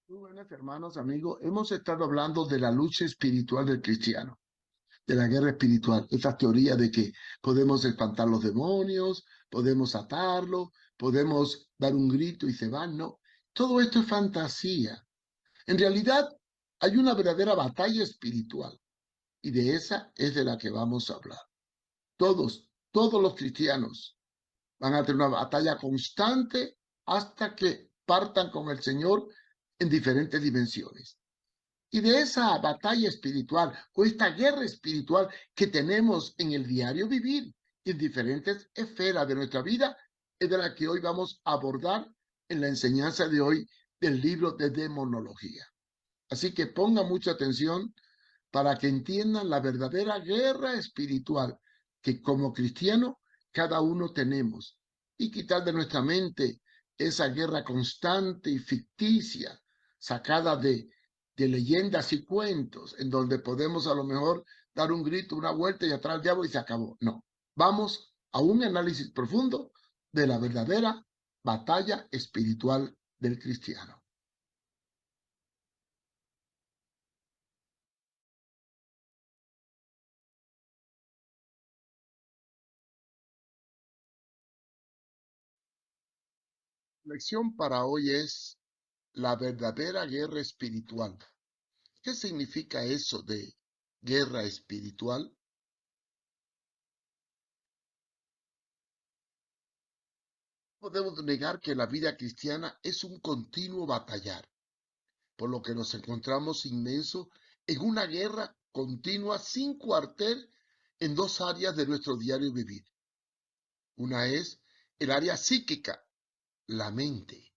Muy buenas, hermanos, amigos. Hemos estado hablando de la lucha espiritual del cristiano, de la guerra espiritual. Esta teoría de que podemos espantar los demonios, podemos atarlos, podemos dar un grito y se van. No, todo esto es fantasía. En realidad, hay una verdadera batalla espiritual y de esa es de la que vamos a hablar. Todos los cristianos van a tener una batalla constante hasta que partan con el Señor en diferentes dimensiones. Y de esa batalla espiritual o esta guerra espiritual que tenemos en el diario vivir en diferentes esferas de nuestra vida es de la que hoy vamos a abordar en la enseñanza de hoy del libro de demonología. Así que ponga mucha atención para que entiendan la verdadera guerra espiritual que como cristiano cada uno tenemos y quitar de nuestra mente esa guerra constante y ficticia sacada de leyendas y cuentos en donde podemos a lo mejor dar un grito, una vuelta y atrás al diablo y se acabó. No, vamos a un análisis profundo de la verdadera batalla espiritual del cristiano. La lección para hoy es la verdadera guerra espiritual. ¿Qué significa eso de guerra espiritual? Podemos negar que la vida cristiana es un continuo batallar, por lo que nos encontramos inmensos en una guerra continua sin cuartel en dos áreas de nuestro diario vivir. Una es el área psíquica, la mente,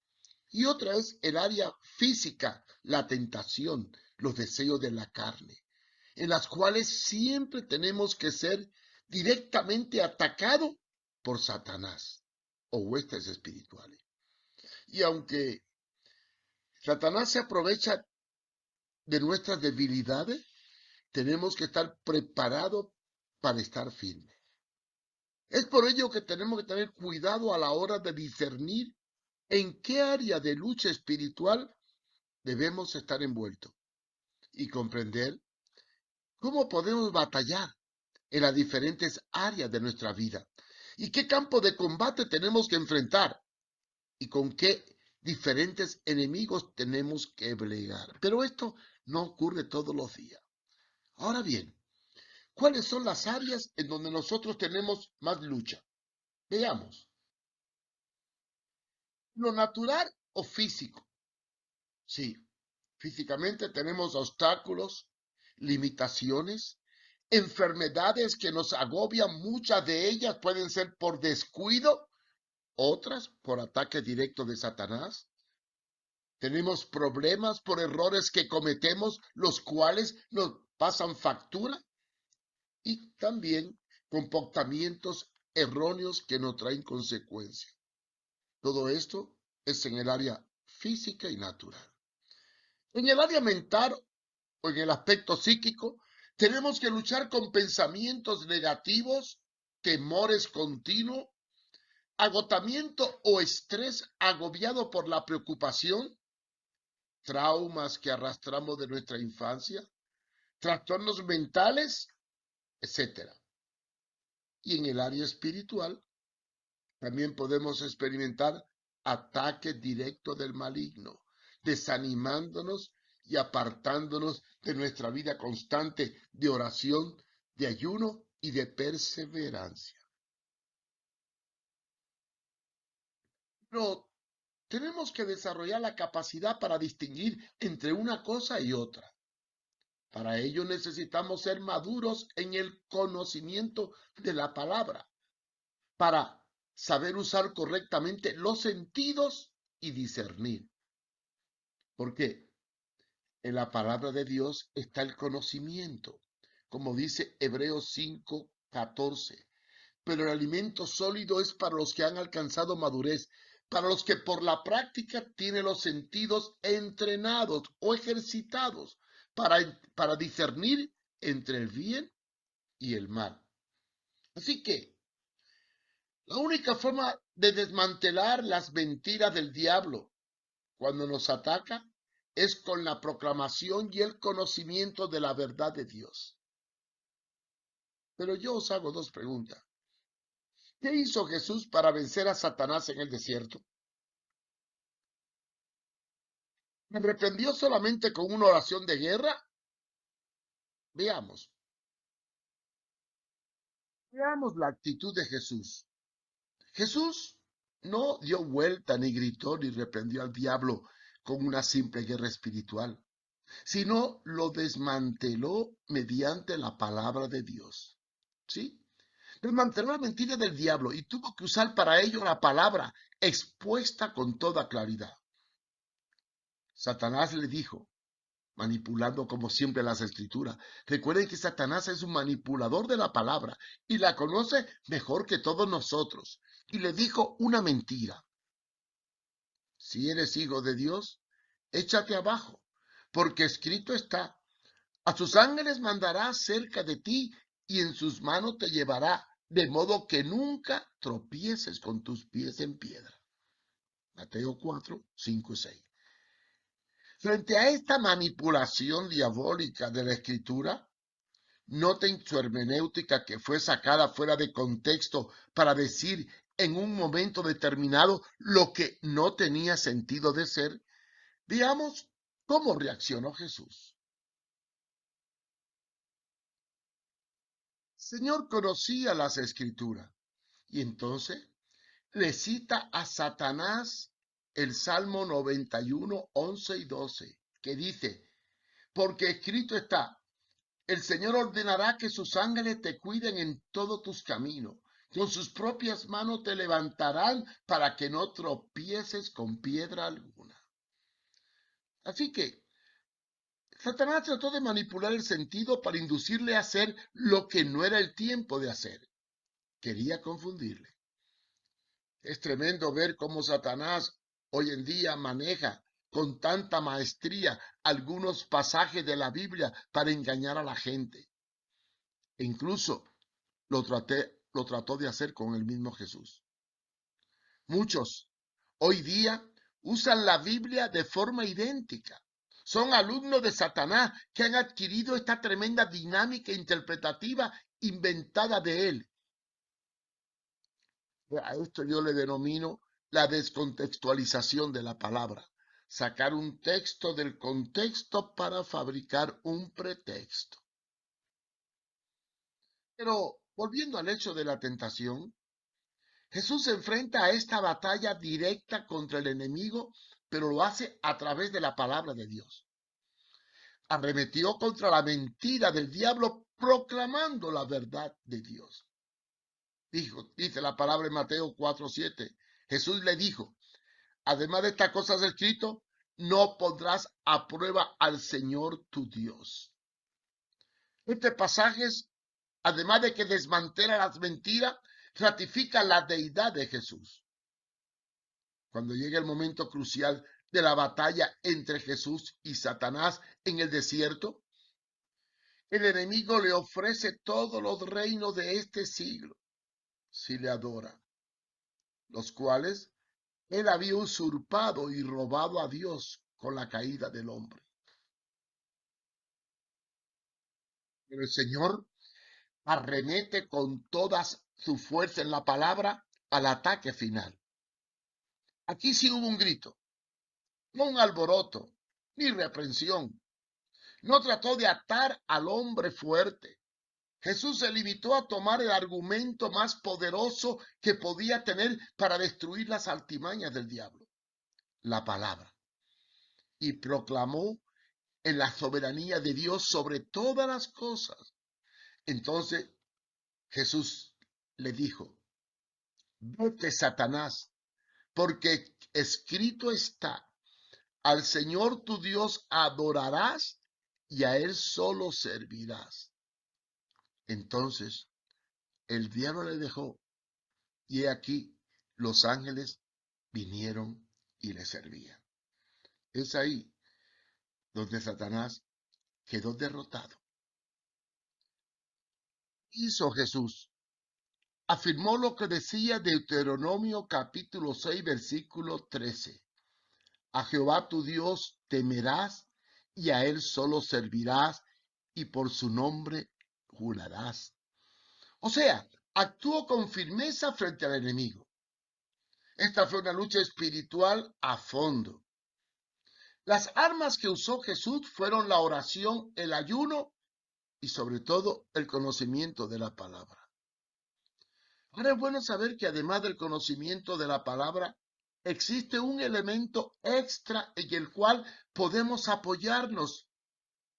y otra es el área física, la tentación, los deseos de la carne, en las cuales siempre tenemos que ser directamente atacados por Satanás o huestes espirituales. Y aunque Satanás se aprovecha de nuestras debilidades, tenemos que estar preparados para estar firmes. Es por ello que tenemos que tener cuidado a la hora de discernir en qué área de lucha espiritual debemos estar envueltos y comprender cómo podemos batallar en las diferentes áreas de nuestra vida y qué campo de combate tenemos que enfrentar y con qué diferentes enemigos tenemos que pelear. Pero esto no ocurre todos los días. Ahora bien, ¿cuáles son las áreas en donde nosotros tenemos más lucha? Veamos, lo natural o físico. Sí, físicamente tenemos obstáculos, limitaciones, enfermedades que nos agobian. Muchas de ellas pueden ser por descuido, otras por ataque directo de Satanás. Tenemos problemas por errores que cometemos, los cuales nos pasan factura, y también comportamientos erróneos que nos traen consecuencias. Todo esto es en el área física y natural. En el área mental o en el aspecto psíquico, tenemos que luchar con pensamientos negativos, temores continuos, agotamiento o estrés agobiado por la preocupación, traumas que arrastramos de nuestra infancia, trastornos mentales, etcétera. Y en el área espiritual también podemos experimentar ataques directos del maligno, desanimándonos y apartándonos de nuestra vida constante de oración, de ayuno y de perseverancia. Pero tenemos que desarrollar la capacidad para distinguir entre una cosa y otra. Para ello necesitamos ser maduros en el conocimiento de la palabra, para saber usar correctamente los sentidos y discernir. Porque en la palabra de Dios está el conocimiento, como dice Hebreos 5:14. Pero el alimento sólido es para los que han alcanzado madurez, para los que por la práctica tienen los sentidos entrenados o ejercitados para discernir entre el bien y el mal. Así que la única forma de desmantelar las mentiras del diablo cuando nos ataca es con la proclamación y el conocimiento de la verdad de Dios. Pero yo os hago dos preguntas. ¿Qué hizo Jesús para vencer a Satanás en el desierto? ¿Me reprendió solamente con una oración de guerra? Veamos. Veamos la actitud de Jesús. Jesús no dio vuelta, ni gritó, ni reprendió al diablo con una simple guerra espiritual, sino lo desmanteló mediante la palabra de Dios. ¿Sí? Desmanteló la mentira del diablo y tuvo que usar para ello la palabra expuesta con toda claridad. Satanás le dijo, manipulando como siempre las escrituras. Recuerden que Satanás es un manipulador de la palabra y la conoce mejor que todos nosotros. Y le dijo una mentira. Si eres hijo de Dios, échate abajo, porque escrito está, a sus ángeles mandará cerca de ti y en sus manos te llevará, de modo que nunca tropieces con tus pies en piedra. Mateo 4, 5 y 6. Frente a esta manipulación diabólica de la escritura, noten su hermenéutica que fue sacada fuera de contexto para decir en un momento determinado lo que no tenía sentido de ser. Veamos cómo reaccionó Jesús. El Señor conocía las escrituras y entonces le cita a Satanás el Salmo 91, 11 y 12, que dice, porque escrito está, el Señor ordenará que sus ángeles te cuiden en todos tus caminos. Con sus propias manos te levantarán para que no tropieces con piedra alguna. Así que Satanás trató de manipular el sentido para inducirle a hacer lo que no era el tiempo de hacer. Quería confundirle. Es tremendo ver cómo Satanás hoy en día maneja con tanta maestría algunos pasajes de la Biblia para engañar a la gente. E incluso lo trató de hacer con el mismo Jesús. Muchos hoy día usan la Biblia de forma idéntica. Son alumnos de Satanás que han adquirido esta tremenda dinámica interpretativa inventada de él. A esto yo le denomino la descontextualización de la palabra. Sacar un texto del contexto para fabricar un pretexto. Pero volviendo al hecho de la tentación, Jesús se enfrenta a esta batalla directa contra el enemigo, pero lo hace a través de la palabra de Dios. Arremetió contra la mentira del diablo proclamando la verdad de Dios. Dice la palabra en Mateo 4:7. Jesús le dijo, además de estas cosas escrito, no pondrás a prueba al Señor tu Dios. Este pasaje, además de que desmantela las mentiras, ratifica la deidad de Jesús. Cuando llega el momento crucial de la batalla entre Jesús y Satanás en el desierto, el enemigo le ofrece todos los reinos de este siglo si le adora, los cuales él había usurpado y robado a Dios con la caída del hombre. Pero el Señor arremete con toda su fuerza en la palabra al ataque final. Aquí sí hubo un grito, no un alboroto, ni reprensión. No trató de atar al hombre fuerte. Jesús se limitó a tomar el argumento más poderoso que podía tener para destruir las artimañas del diablo, la palabra, y proclamó en la soberanía de Dios sobre todas las cosas. Entonces Jesús le dijo, vete, Satanás, porque escrito está, al Señor tu Dios adorarás y a Él solo servirás. Entonces el diablo le dejó y he aquí los ángeles vinieron y le servían. Es ahí donde Satanás quedó derrotado. Hizo Jesús. Afirmó lo que decía Deuteronomio capítulo 6 versículo 13. A Jehová tu Dios temerás y a él solo servirás y por su nombre jurarás. O sea, actuó con firmeza frente al enemigo. Esta fue una lucha espiritual a fondo. Las armas que usó Jesús fueron la oración, el ayuno y sobre todo el conocimiento de la palabra. Ahora es bueno saber que además del conocimiento de la palabra, existe un elemento extra en el cual podemos apoyarnos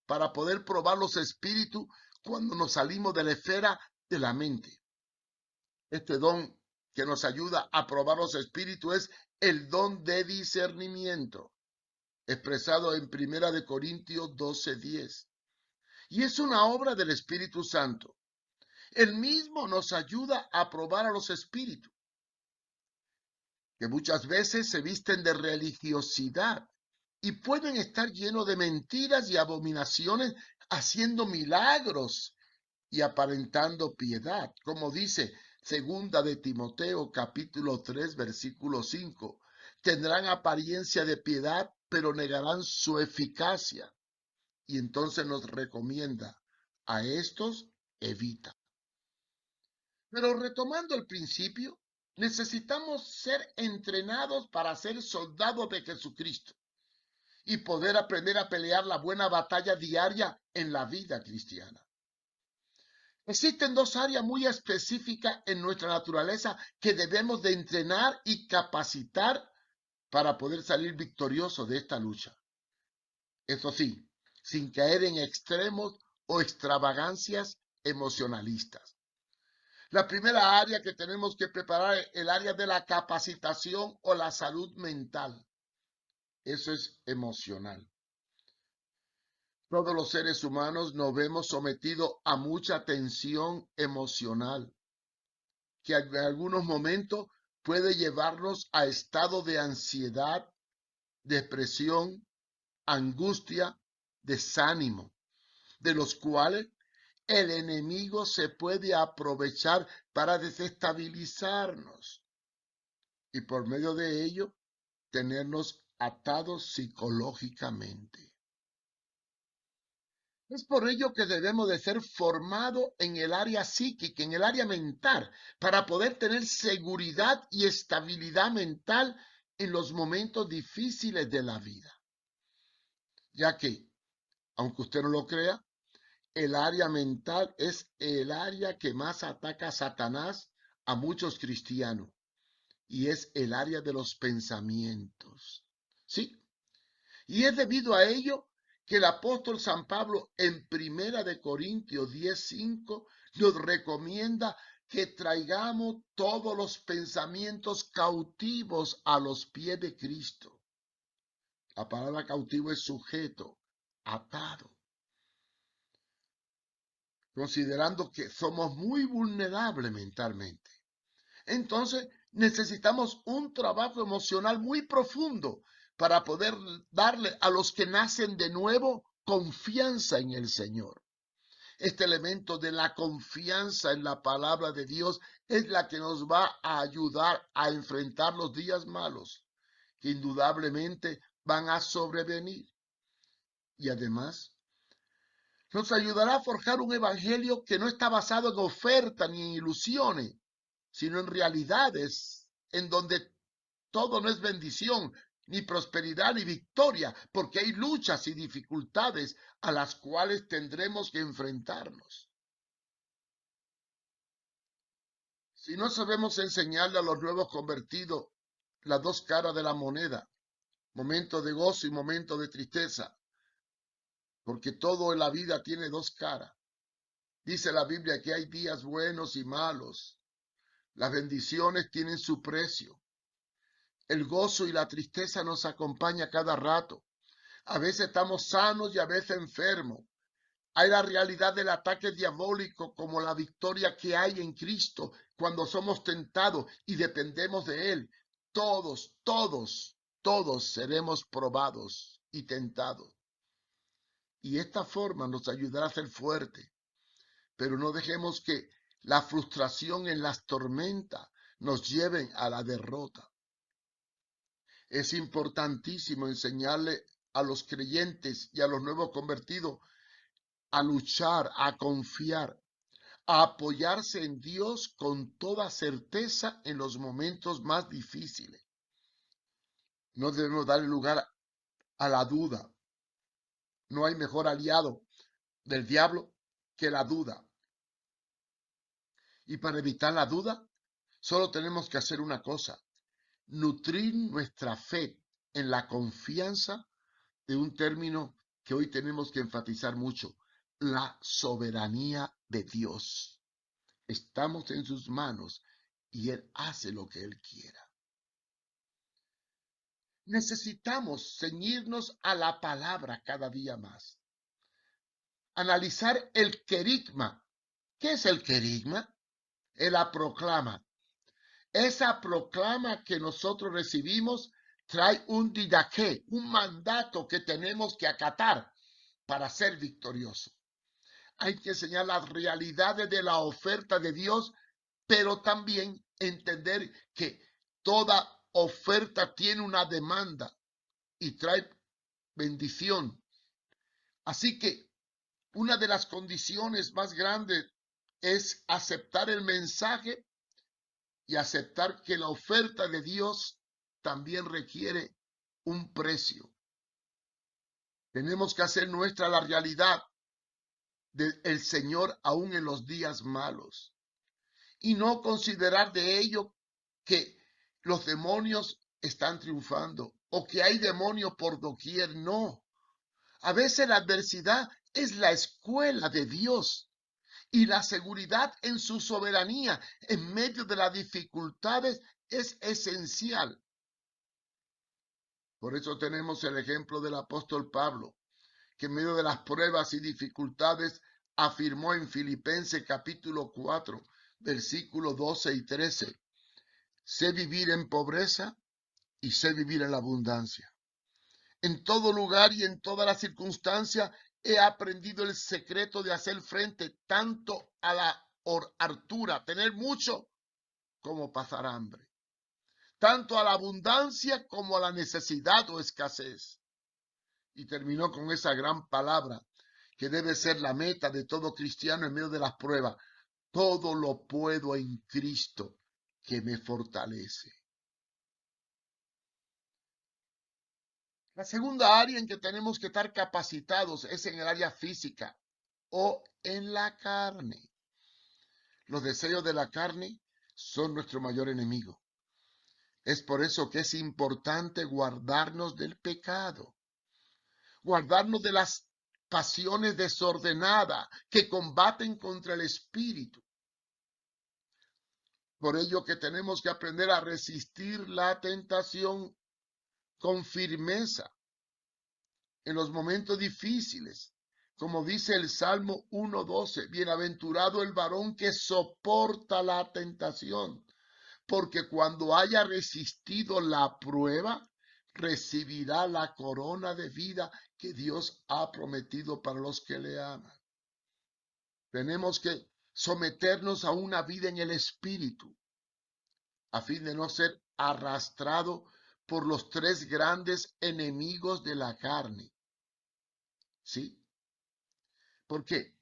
para poder probar los espíritus cuando nos salimos de la esfera de la mente. Este don que nos ayuda a probar los espíritus es el don de discernimiento, expresado en 1 Corintios 12:10. Y es una obra del Espíritu Santo. Él mismo nos ayuda a probar a los espíritus, que muchas veces se visten de religiosidad y pueden estar llenos de mentiras y abominaciones, haciendo milagros y aparentando piedad, como dice segunda de Timoteo capítulo 3 versículo 5. Tendrán apariencia de piedad, pero negarán su eficacia. Y entonces nos recomienda: a estos evita. Pero retomando el principio, necesitamos ser entrenados para ser soldados de Jesucristo y poder aprender a pelear la buena batalla diaria en la vida cristiana. Existen dos áreas muy específicas en nuestra naturaleza que debemos de entrenar y capacitar para poder salir victoriosos de esta lucha. Eso sí, sin caer en extremos o extravagancias emocionalistas. La primera área que tenemos que preparar es el área de la capacitación o la salud mental. Eso es emocional. Todos los seres humanos nos vemos sometidos a mucha tensión emocional, que en algunos momentos puede llevarnos a estados de ansiedad, depresión, angustia, desánimo, de los cuales el enemigo se puede aprovechar para desestabilizarnos y por medio de ello tenernos atados psicológicamente. Es por ello que debemos de ser formados en el área psíquica, en el área mental, para poder tener seguridad y estabilidad mental en los momentos difíciles de la vida. Ya que, aunque usted no lo crea, el área mental es el área que más ataca a Satanás a muchos cristianos, y es el área de los pensamientos. Sí, y es debido a ello que el apóstol San Pablo en 1 10:5 nos recomienda que traigamos todos los pensamientos cautivos a los pies de Cristo. La palabra cautivo es sujeto, atado. Considerando que somos muy vulnerables mentalmente. Entonces necesitamos un trabajo emocional muy profundo para poder darle a los que nacen de nuevo confianza en el Señor. Este elemento de la confianza en la palabra de Dios es la que nos va a ayudar a enfrentar los días malos, que indudablemente van a sobrevenir. Y además, nos ayudará a forjar un evangelio que no está basado en oferta ni en ilusiones, sino en realidades en donde todo no es bendición, ni prosperidad, ni victoria, porque hay luchas y dificultades a las cuales tendremos que enfrentarnos. Si no sabemos enseñarle a los nuevos convertidos las dos caras de la moneda, momento de gozo y momento de tristeza, porque todo en la vida tiene dos caras. Dice la Biblia que hay días buenos y malos. Las bendiciones tienen su precio. El gozo y la tristeza nos acompaña cada rato. A veces estamos sanos y a veces enfermos. Hay la realidad del ataque diabólico como la victoria que hay en Cristo cuando somos tentados y dependemos de Él. Todos seremos probados y tentados. Y esta forma nos ayudará a ser fuertes. Pero no dejemos que la frustración en las tormentas nos lleven a la derrota. Es importantísimo enseñarle a los creyentes y a los nuevos convertidos a luchar, a confiar, a apoyarse en Dios con toda certeza en los momentos más difíciles. No debemos dar lugar a la duda. No hay mejor aliado del diablo que la duda. Y para evitar la duda, solo tenemos que hacer una cosa: nutrir nuestra fe en la confianza de un término que hoy tenemos que enfatizar mucho: la soberanía de Dios. Estamos en sus manos y Él hace lo que Él quiera. Necesitamos ceñirnos a la palabra cada día más. Analizar el querigma. ¿Qué es el querigma? Él la proclama. Esa proclama que nosotros recibimos trae un didaqué, un mandato que tenemos que acatar para ser victorioso. Hay que enseñar las realidades de la oferta de Dios, pero también entender que toda oferta tiene una demanda y trae bendición. Así que una de las condiciones más grandes es aceptar el mensaje y aceptar que la oferta de Dios también requiere un precio. Tenemos que hacer nuestra la realidad del Señor aún en los días malos y no considerar de ello que los demonios están triunfando o que hay demonios por doquier. No. A veces la adversidad es la escuela de Dios y la seguridad en su soberanía en medio de las dificultades es esencial. Por eso tenemos el ejemplo del apóstol Pablo, que en medio de las pruebas y dificultades afirmó en Filipenses capítulo 4, versículos 12 y 13: sé vivir en pobreza y sé vivir en la abundancia. En todo lugar y en todas las circunstancias he aprendido el secreto de hacer frente tanto a la hartura, tener mucho, como pasar hambre, tanto a la abundancia como a la necesidad o escasez. Y terminó con esa gran palabra que debe ser la meta de todo cristiano en medio de las pruebas: todo lo puedo en Cristo que me fortalece. La segunda área en que tenemos que estar capacitados es en el área física o en la carne. Los deseos de la carne son nuestro mayor enemigo. Es por eso que es importante guardarnos del pecado, guardarnos de las pasiones desordenadas que combaten contra el espíritu. Por ello que tenemos que aprender a resistir la tentación con firmeza en los momentos difíciles. Como dice el Salmo 1:12, bienaventurado el varón que soporta la tentación, porque cuando haya resistido la prueba, recibirá la corona de vida que Dios ha prometido para los que le aman. Tenemos que someternos a una vida en el Espíritu, a fin de no ser arrastrado por los tres grandes enemigos de la carne. ¿Sí? Porque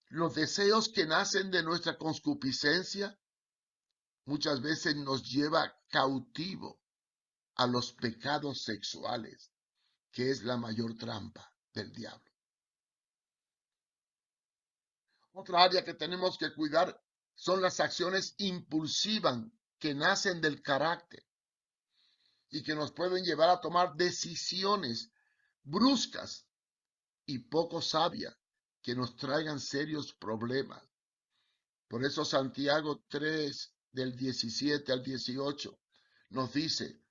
los deseos que nacen de nuestra concupiscencia muchas veces nos lleva cautivo a los pecados sexuales, que es la mayor trampa del diablo. Otra área que tenemos que cuidar son las acciones impulsivas que nacen del carácter y que nos pueden llevar a tomar decisiones bruscas y poco sabias que nos traigan serios problemas. Por eso Santiago 3, del 17 al 18, nos dice: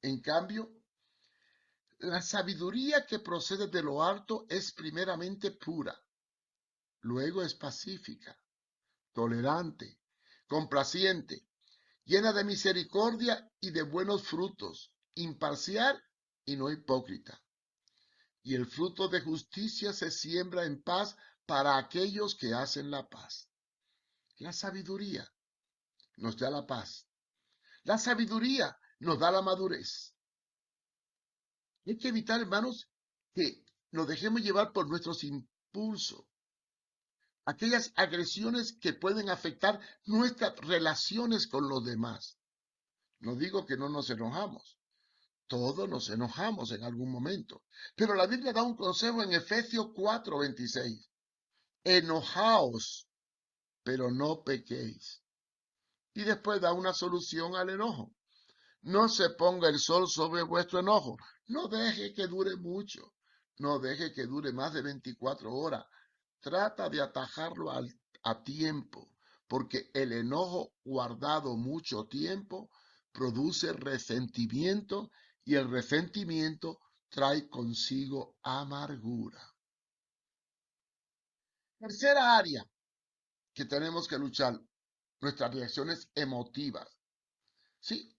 en cambio, la sabiduría que procede de lo alto es primeramente pura, luego es pacífica, tolerante, complaciente, llena de misericordia y de buenos frutos, imparcial y no hipócrita. Y el fruto de justicia se siembra en paz para aquellos que hacen la paz. La sabiduría nos da la paz. La sabiduría nos da la madurez. Hay que evitar, hermanos, que nos dejemos llevar por nuestros impulsos, aquellas agresiones que pueden afectar nuestras relaciones con los demás. No digo que no nos enojamos, todos nos enojamos en algún momento, pero la Biblia da un consejo en Efesios 4:26. Enojaos, pero no pequéis. Y después da una solución al enojo. No se ponga el sol sobre vuestro enojo. No deje que dure mucho. No deje que dure más de 24 horas. Trata de atajarlo a tiempo, porque el enojo guardado mucho tiempo produce resentimiento y el resentimiento trae consigo amargura. Tercera área que tenemos que luchar, nuestras reacciones emotivas. Sí,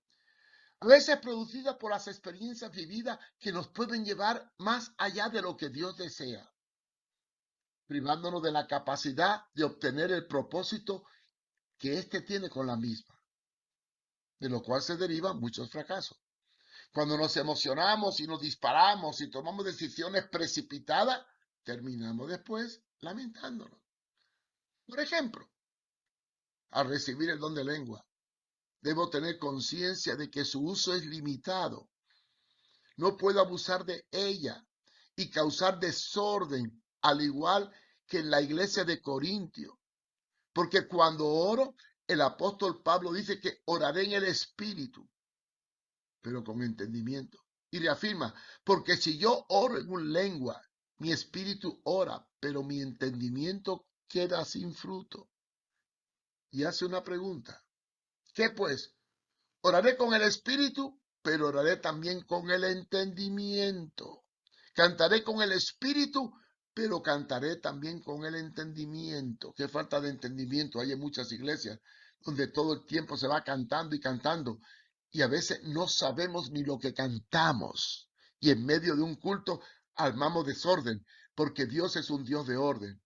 a veces producidas por las experiencias vividas que nos pueden llevar más allá de lo que Dios desea, privándonos de la capacidad de obtener el propósito que éste tiene con la misma, de lo cual se derivan muchos fracasos. Cuando nos emocionamos y nos disparamos y tomamos decisiones precipitadas, terminamos después lamentándonos. Por ejemplo, al recibir el don de lengua, debo tener conciencia de que su uso es limitado. No puedo abusar de ella y causar desorden, al igual que en la iglesia de Corintio. Porque cuando oro, el apóstol Pablo dice que oraré en el Espíritu, pero con entendimiento. Y reafirma, porque si yo oro en una lengua, mi espíritu ora, pero mi entendimiento queda sin fruto. Y hace una pregunta. ¿Qué pues? Oraré con el espíritu, pero oraré también con el entendimiento. Cantaré con el espíritu, pero cantaré también con el entendimiento. Qué falta de entendimiento hay en muchas iglesias donde todo el tiempo se va cantando y cantando y a veces no sabemos ni lo que cantamos. Y en medio de un culto armamos desorden, porque Dios es un Dios de orden.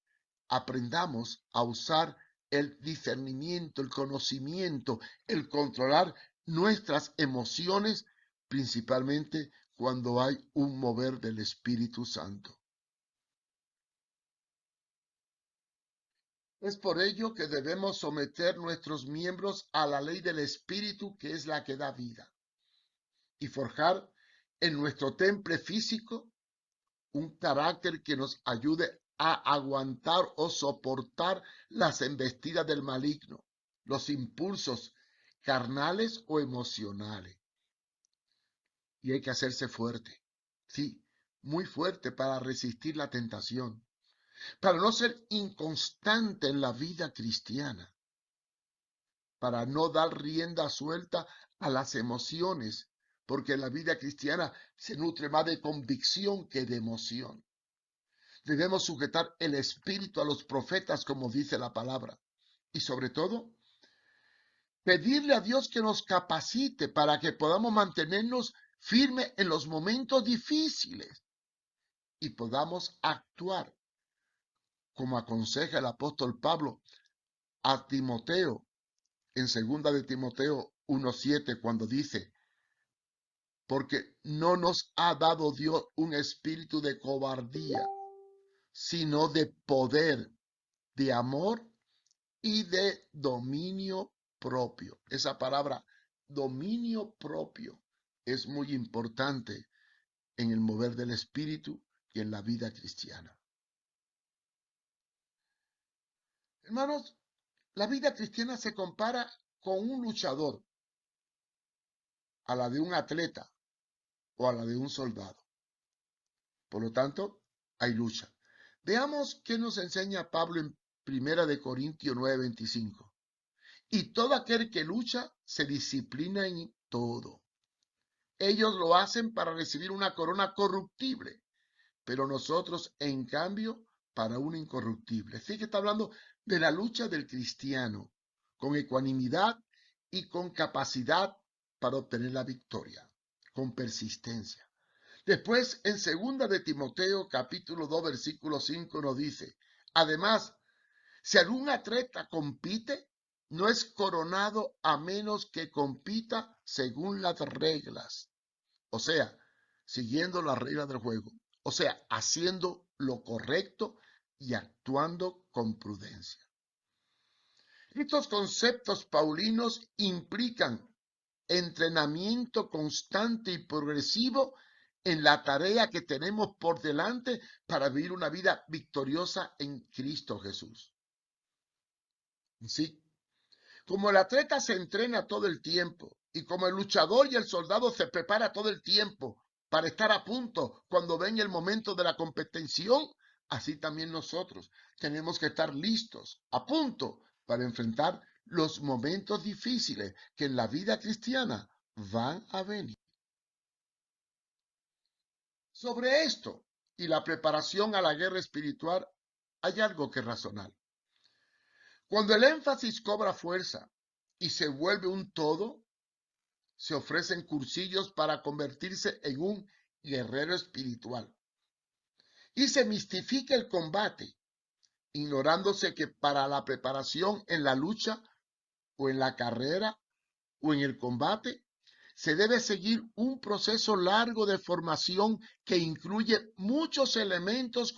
Aprendamos a usar el discernimiento, el conocimiento, el controlar nuestras emociones, principalmente cuando hay un mover del Espíritu Santo. Es por ello que debemos someter nuestros miembros a la ley del Espíritu, que es la que da vida, y forjar en nuestro temple físico un carácter que nos ayude a aguantar o soportar las embestidas del maligno, los impulsos carnales o emocionales. Y hay que hacerse fuerte, sí, muy fuerte para resistir la tentación, para no ser inconstante en la vida cristiana, para no dar rienda suelta a las emociones, porque la vida cristiana se nutre más de convicción que de emoción. Debemos sujetar el espíritu a los profetas, como dice la palabra. Y sobre todo, pedirle a Dios que nos capacite para que podamos mantenernos firmes en los momentos difíciles y podamos actuar como aconseja el apóstol Pablo a Timoteo en 2 de Timoteo 1:7 cuando dice, porque no nos ha dado Dios un espíritu de cobardía, sino de poder, de amor y de dominio propio. Esa palabra, dominio propio, es muy importante en el mover del espíritu y en la vida cristiana. Hermanos, la vida cristiana se compara con un luchador, a la de un atleta o a la de un soldado. Por lo tanto, hay lucha. Veamos qué nos enseña Pablo en 1 Corintios 9:25. Y todo aquel que lucha se disciplina en todo. Ellos lo hacen para recibir una corona corruptible, pero nosotros, en cambio, para una incorruptible. Así que está hablando de la lucha del cristiano, con ecuanimidad y con capacidad para obtener la victoria, con persistencia. Después, en 2 de Timoteo, capítulo 2, versículo 5, nos dice, además, si algún atleta compite, no es coronado a menos que compita según las reglas. O sea, siguiendo las reglas del juego, o sea, haciendo lo correcto y actuando con prudencia. Estos conceptos paulinos implican entrenamiento constante y progresivo en la tarea que tenemos por delante para vivir una vida victoriosa en Cristo Jesús. ¿Sí? Como el atleta se entrena todo el tiempo y como el luchador y el soldado se prepara todo el tiempo para estar a punto cuando venga el momento de la competición, así también nosotros tenemos que estar listos, a punto para enfrentar los momentos difíciles que en la vida cristiana van a venir. Sobre esto y la preparación a la guerra espiritual hay algo que razonar. Cuando el énfasis cobra fuerza y se vuelve un todo, se ofrecen cursillos para convertirse en un guerrero espiritual. Y se mistifica el combate, ignorándose que para la preparación en la lucha o en la carrera o en el combate, se debe seguir un proceso largo de formación que incluye muchos elementos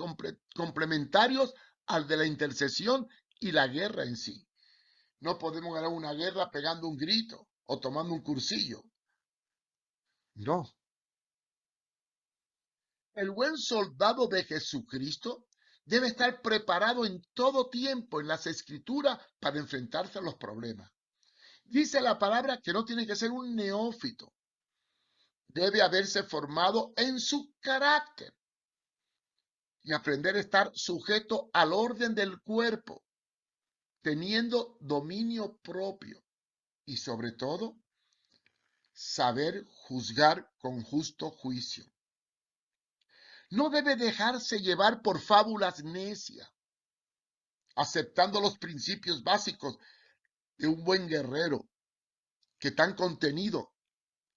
complementarios al de la intercesión y la guerra en sí. No podemos ganar una guerra pegando un grito o tomando un cursillo. No. El buen soldado de Jesucristo debe estar preparado en todo tiempo en las escrituras para enfrentarse a los problemas. Dice la palabra que no tiene que ser un neófito. Debe haberse formado en su carácter y aprender a estar sujeto al orden del cuerpo, teniendo dominio propio y sobre todo saber juzgar con justo juicio. No debe dejarse llevar por fábulas necias, aceptando los principios básicos de un buen guerrero que están contenidos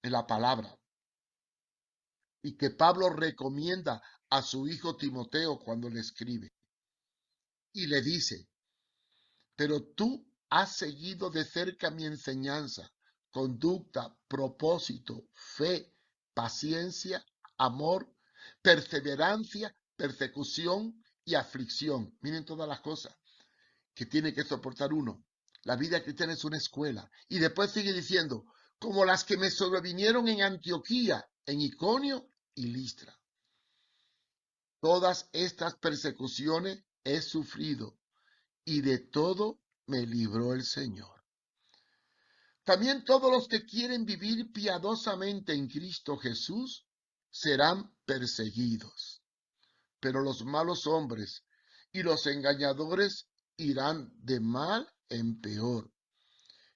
en la palabra y que Pablo recomienda a su hijo Timoteo cuando le escribe. Y le dice, pero tú has seguido de cerca mi enseñanza, conducta, propósito, fe, paciencia, amor, perseverancia, persecución y aflicción. Miren todas las cosas que tiene que soportar uno. La vida cristiana es una escuela. Y después sigue diciendo, como las que me sobrevinieron en Antioquía, en Iconio y Listra. Todas estas persecuciones he sufrido y de todo me libró el Señor. También todos los que quieren vivir piadosamente en Cristo Jesús serán perseguidos. Pero los malos hombres y los engañadores irán de mal en peor,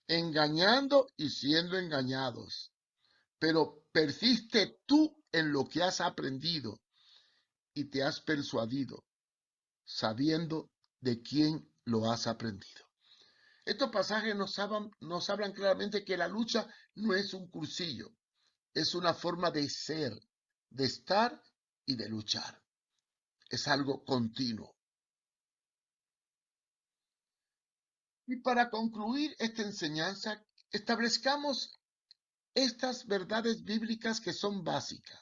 engañando y siendo engañados. Pero persiste tú en lo que has aprendido y te has persuadido, sabiendo de quién lo has aprendido. Estos pasajes nos hablan claramente que la lucha no es un cursillo, es una forma de ser, de estar y de luchar. Es algo continuo. Y para concluir esta enseñanza, establezcamos estas verdades bíblicas que son básicas.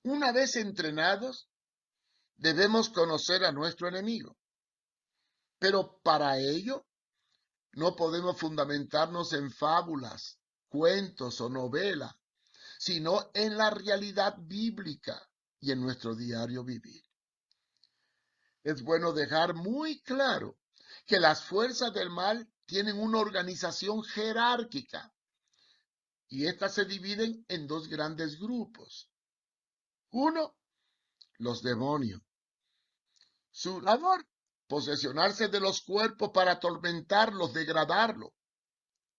Una vez entrenados, debemos conocer a nuestro enemigo. Pero para ello, no podemos fundamentarnos en fábulas, cuentos o novelas, sino en la realidad bíblica y en nuestro diario vivir. Es bueno dejar muy claro que las fuerzas del mal tienen una organización jerárquica y estas se dividen en dos grandes grupos. Uno, los demonios. Su labor, posesionarse de los cuerpos para atormentarlos, degradarlos.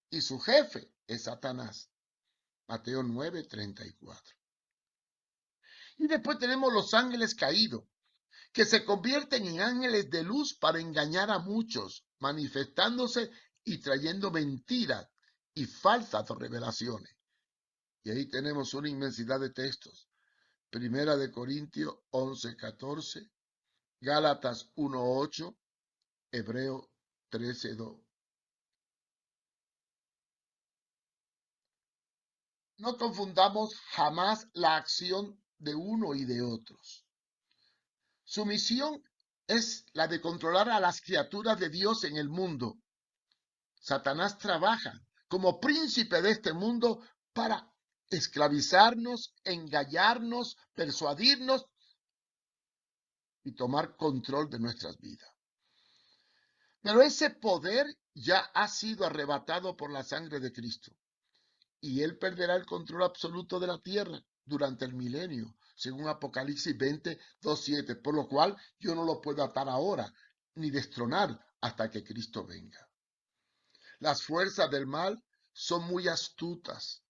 Y su jefe es Satanás. Mateo 9:34. Y después tenemos los ángeles caídos, que se convierten en ángeles de luz para engañar a muchos, manifestándose y trayendo mentiras y falsas revelaciones. Y ahí tenemos una inmensidad de textos. Primera de Corintios 11:14, Gálatas 1:8, Hebreo 13:2. No confundamos jamás la acción de uno y de otros. Su misión es la de controlar a las criaturas de Dios en el mundo. Satanás trabaja como príncipe de este mundo para esclavizarnos, engañarnos, persuadirnos y tomar control de nuestras vidas. Pero ese poder ya ha sido arrebatado por la sangre de Cristo y él perderá el control absoluto de la tierra durante el milenio, según Apocalipsis 20, 2:7, por lo cual yo no lo puedo atar ahora ni destronar hasta que Cristo venga. Las fuerzas del mal son muy astutas,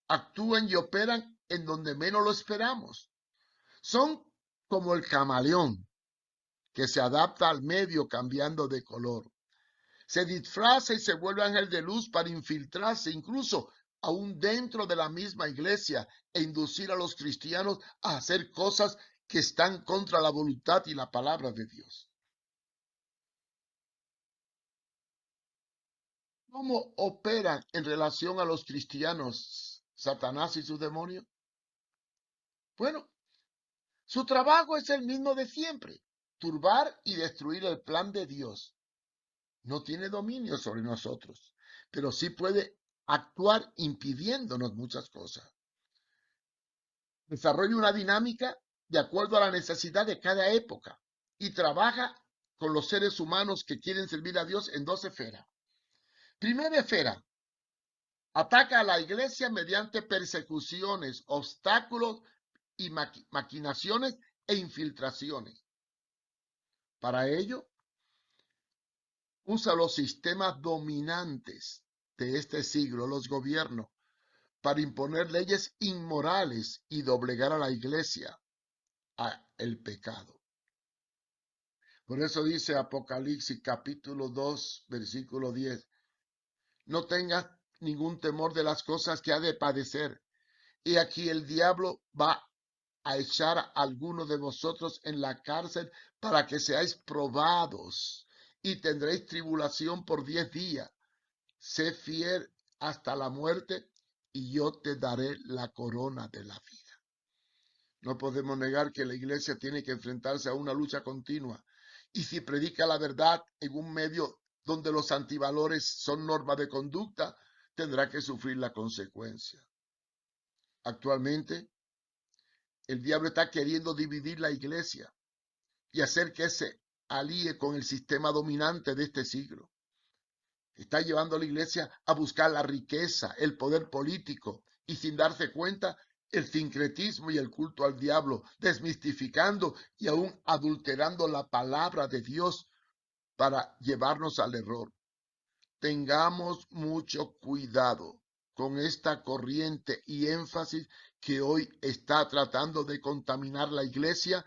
actúan y operan en donde menos lo esperamos. Son como el camaleón que se adapta al medio cambiando de color. Se disfraza y se vuelve ángel de luz para infiltrarse incluso aún dentro de la misma iglesia e inducir a los cristianos a hacer cosas que están contra la voluntad y la palabra de Dios. ¿Cómo operan en relación a los cristianos Satanás y sus demonios? Bueno, su trabajo es el mismo de siempre, turbar y destruir el plan de Dios. No tiene dominio sobre nosotros, pero sí puede actuar impidiéndonos muchas cosas. Desarrolla una dinámica de acuerdo a la necesidad de cada época y trabaja con los seres humanos que quieren servir a Dios en dos esferas. Primera esfera, ataca a la iglesia mediante persecuciones, obstáculos y maquinaciones e infiltraciones. Para ello, usa los sistemas dominantes de este siglo, los gobiernos, para imponer leyes inmorales y doblegar a la iglesia a el pecado. Por eso dice Apocalipsis capítulo 2, versículo 10, no tengas ningún temor de las cosas que ha de padecer. Y aquí el diablo va a echar a algunos de vosotros en la cárcel para que seáis probados y tendréis tribulación por 10 días. Sé fiel hasta la muerte y yo te daré la corona de la vida. No podemos negar que la iglesia tiene que enfrentarse a una lucha continua. Y si predica la verdad en un medio donde los antivalores son normas de conducta, tendrá que sufrir la consecuencia. Actualmente, el diablo está queriendo dividir la iglesia y hacer que se alíe con el sistema dominante de este siglo. Está llevando a la iglesia a buscar la riqueza, el poder político y sin darse cuenta el sincretismo y el culto al diablo, desmistificando y aún adulterando la palabra de Dios para llevarnos al error. Tengamos mucho cuidado con esta corriente y énfasis que hoy está tratando de contaminar la iglesia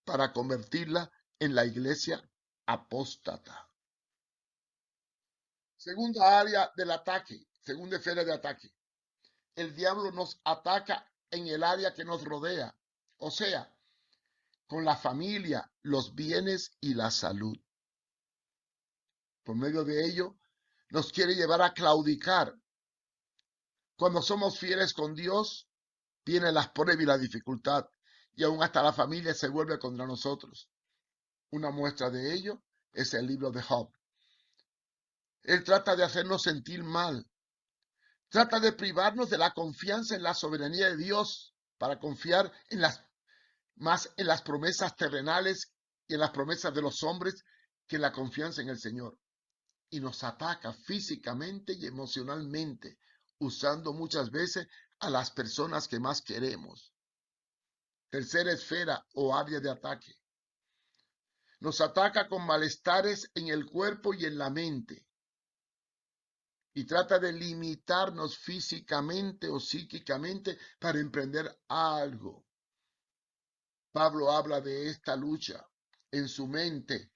para convertirla en la iglesia apóstata. Segunda área del ataque, segunda esfera de ataque. El diablo nos ataca en el área que nos rodea, o sea, con la familia, los bienes y la salud. Por medio de ello, nos quiere llevar a claudicar. Cuando somos fieles con Dios, vienen las pruebas y la dificultad, y aún hasta la familia se vuelve contra nosotros. Una muestra de ello es el libro de Job. Él trata de hacernos sentir mal, trata de privarnos de la confianza en la soberanía de Dios para confiar más en las promesas terrenales y en las promesas de los hombres que en la confianza en el Señor. Y nos ataca físicamente y emocionalmente, usando muchas veces a las personas que más queremos. Tercera esfera o área de ataque. Nos ataca con malestares en el cuerpo y en la mente. Y trata de limitarnos físicamente o psíquicamente para emprender algo. Pablo habla de esta lucha en su mente,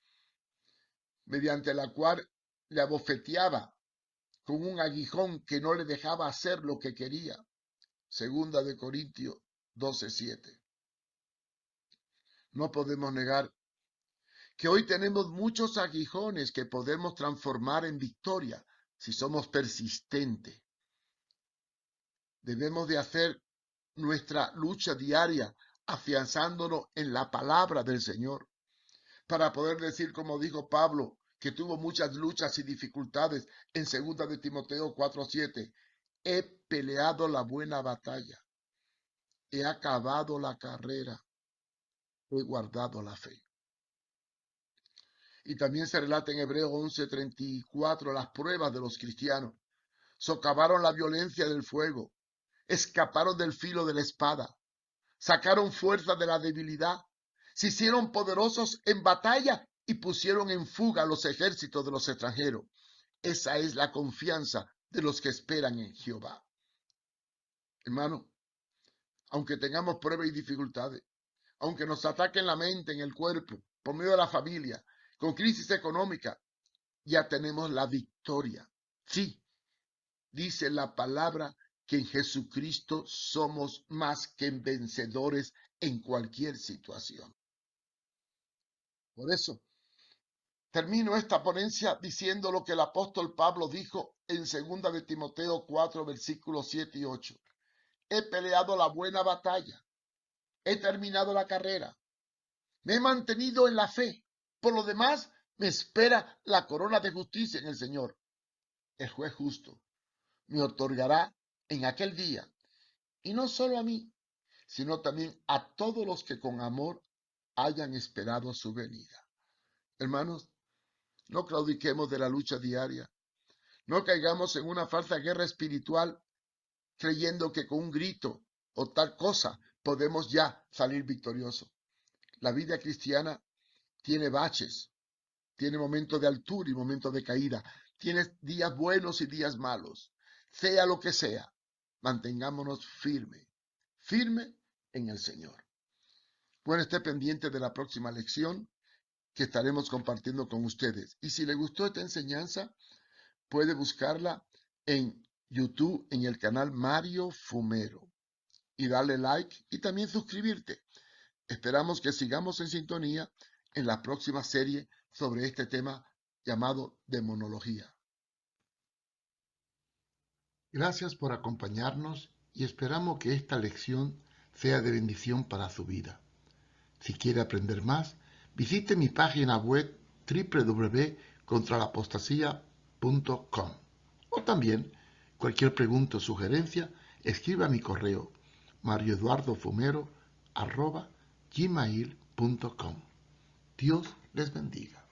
mediante la cual le abofeteaba con un aguijón que no le dejaba hacer lo que quería. Segunda de Corintios 12:7. No podemos negar que hoy tenemos muchos aguijones que podemos transformar en victoria si somos persistentes. Debemos de hacer nuestra lucha diaria afianzándonos en la palabra del Señor para poder decir, como dijo Pablo, que tuvo muchas luchas y dificultades en 2 de Timoteo 4:7. He peleado la buena batalla, he acabado la carrera, he guardado la fe. Y también se relata en Hebreos 11:34 las pruebas de los cristianos. Socavaron la violencia del fuego, escaparon del filo de la espada, sacaron fuerza de la debilidad, se hicieron poderosos en batalla y pusieron en fuga los ejércitos de los extranjeros. Esa es la confianza de los que esperan en Jehová. Hermano, aunque tengamos pruebas y dificultades, aunque nos ataquen la mente, en el cuerpo, por medio de la familia, con crisis económica, ya tenemos la victoria. Sí, dice la palabra que en Jesucristo somos más que vencedores en cualquier situación. Por eso, termino esta ponencia diciendo lo que el apóstol Pablo dijo en 2 de Timoteo 4, versículos 7 y 8. He peleado la buena batalla, he terminado la carrera, me he mantenido en la fe. Por lo demás, me espera la corona de justicia en el Señor. El juez justo me otorgará en aquel día, y no solo a mí, sino también a todos los que con amor hayan esperado su venida. Hermanos, no claudiquemos de la lucha diaria, no caigamos en una falsa guerra espiritual creyendo que con un grito o tal cosa podemos ya salir victoriosos. La vida cristiana tiene baches, tiene momentos de altura y momentos de caída, tiene días buenos y días malos. Sea lo que sea, mantengámonos firmes en el Señor. Bueno, esté pendiente de la próxima lección que estaremos compartiendo con ustedes. Y si le gustó esta enseñanza, puede buscarla en YouTube en el canal Mario Fumero y darle like y también suscribirte. Esperamos que sigamos en sintonía en la próxima serie sobre este tema llamado demonología. Gracias por acompañarnos y esperamos que esta lección sea de bendición para su vida. Si quiere aprender más, visite mi página web www.contralapostasía.com o también cualquier pregunta o sugerencia, escriba a mi correo marioeduardofumero@gmail.com. Dios les bendiga.